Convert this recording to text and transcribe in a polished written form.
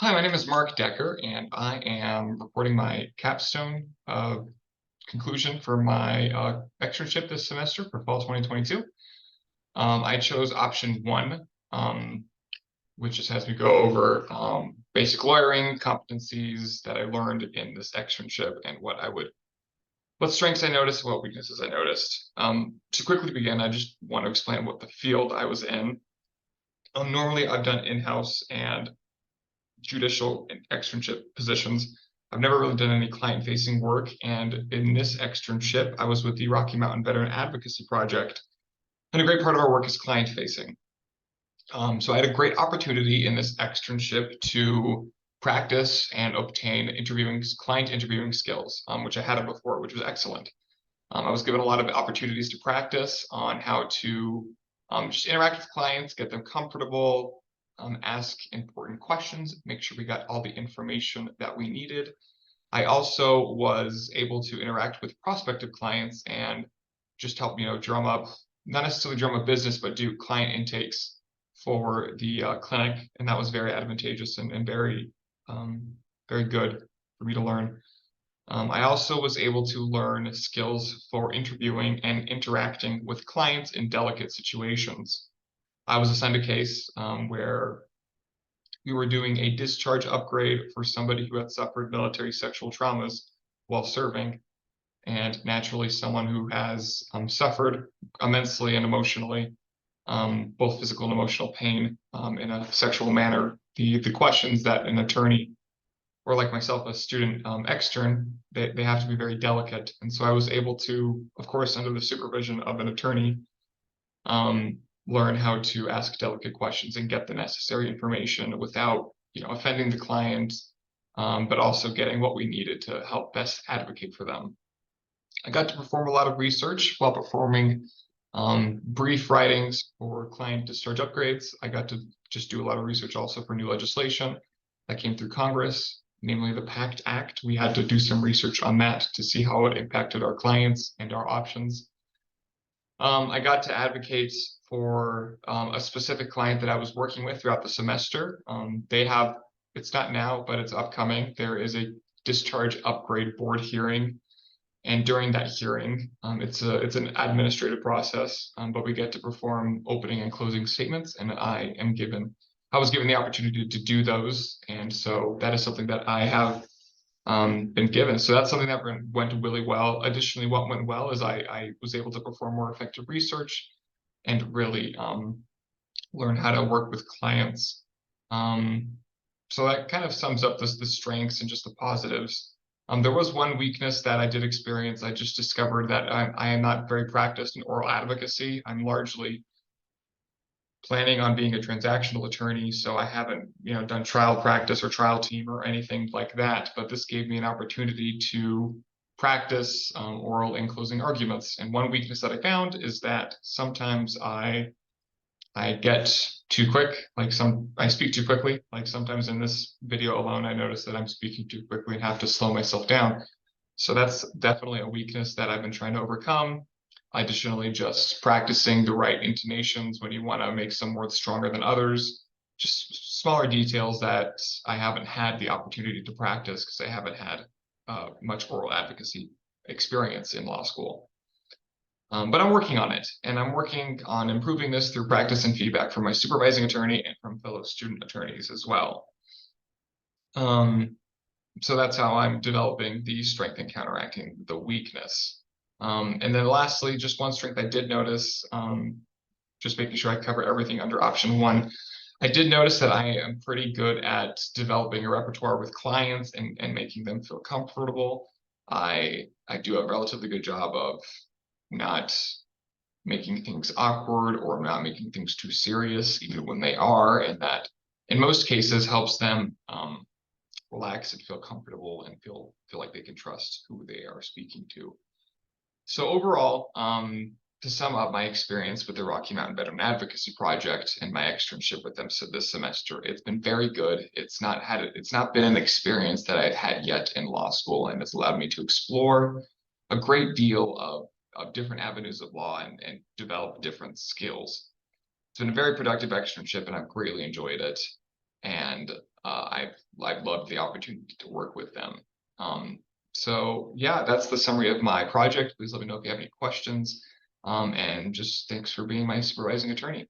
Hi, my name is Mark Decker, and I am reporting my capstone conclusion for my externship this semester for fall 2022. I chose option one, which just has me go over basic lawyering competencies that I learned in this externship and what strengths I noticed, what weaknesses I noticed. To quickly begin, I just want to explain what the field I was in. Normally, I've done in-house and judicial and externship positions. I've never really done any client-facing work, and in this externship, I was with the Rocky Mountain Veteran Advocacy Project, and a great part of our work is client-facing. So I had a great opportunity in this externship to practice and obtain client interviewing skills, which I hadn't before, which was excellent. I was given a lot of opportunities to practice on how to just interact with clients, get them comfortable, ask important questions, make sure we got all the information that we needed. I also was able to interact with prospective clients and just help, drum up, not necessarily drum up business, but do client intakes for the clinic. And that was very advantageous and very, very good for me to learn. I also was able to learn skills for interviewing and interacting with clients in delicate situations. I was assigned a case where we were doing a discharge upgrade for somebody who had suffered military sexual traumas while serving, and naturally someone who has suffered immensely and emotionally, both physical and emotional pain in a sexual manner. The questions that an attorney, or like myself, a student extern, they have to be very delicate. And so I was able to, of course, under the supervision of an attorney, learn how to ask delicate questions and get the necessary information without, offending the client, but also getting what we needed to help best advocate for them. I got to perform a lot of research while performing brief writings for client discharge upgrades. I got to just do a lot of research also for new legislation that came through Congress, namely the PACT Act. We had to do some research on that to see how it impacted our clients and our options. I got to advocate for a specific client that I was working with throughout the semester. It's not now, but it's upcoming. There is a discharge upgrade board hearing. And during that hearing, it's an administrative process, but we get to perform opening and closing statements, and I was given the opportunity to do those, and so that is something that I have been given. So that's something that went really well. Additionally, what went well is I was able to perform more effective research and really learn how to work with clients. So that kind of sums up the strengths and just the positives. There was one weakness that I did experience. I just discovered that I am not very practiced in oral advocacy. I'm largely planning on being a transactional attorney, so I haven't, done trial practice or trial team or anything like that. But this gave me an opportunity to practice oral and closing arguments. And one weakness that I found is that sometimes I get too quick, I speak too quickly. Like sometimes in this video alone, I notice that I'm speaking too quickly and have to slow myself down. So that's definitely a weakness that I've been trying to overcome. Additionally, just practicing the right intonations when you want to make some words stronger than others, just smaller details that I haven't had the opportunity to practice because I haven't had much oral advocacy experience in law school. But I'm working on it, and I'm working on improving this through practice and feedback from my supervising attorney and from fellow student attorneys as well. So that's how I'm developing the strength and counteracting the weakness. And then lastly, just one strength I did notice, just making sure I cover everything under option one. I did notice that I am pretty good at developing a repertoire with clients and making them feel comfortable. I do a relatively good job of not making things awkward or not making things too serious, even when they are, and that in most cases helps them relax and feel comfortable and feel like they can trust who they are speaking to. So overall, to sum up my experience with the Rocky Mountain Veteran Advocacy Project and my externship with them this semester, it's been very good. It's not been an experience that I've had yet in law school, and it's allowed me to explore a great deal of different avenues of law and develop different skills. It's been a very productive externship, and I've greatly enjoyed it. And I've loved the opportunity to work with them. So yeah, that's the summary of my project. Please let me know if you have any questions. And just thanks for being my supervising attorney.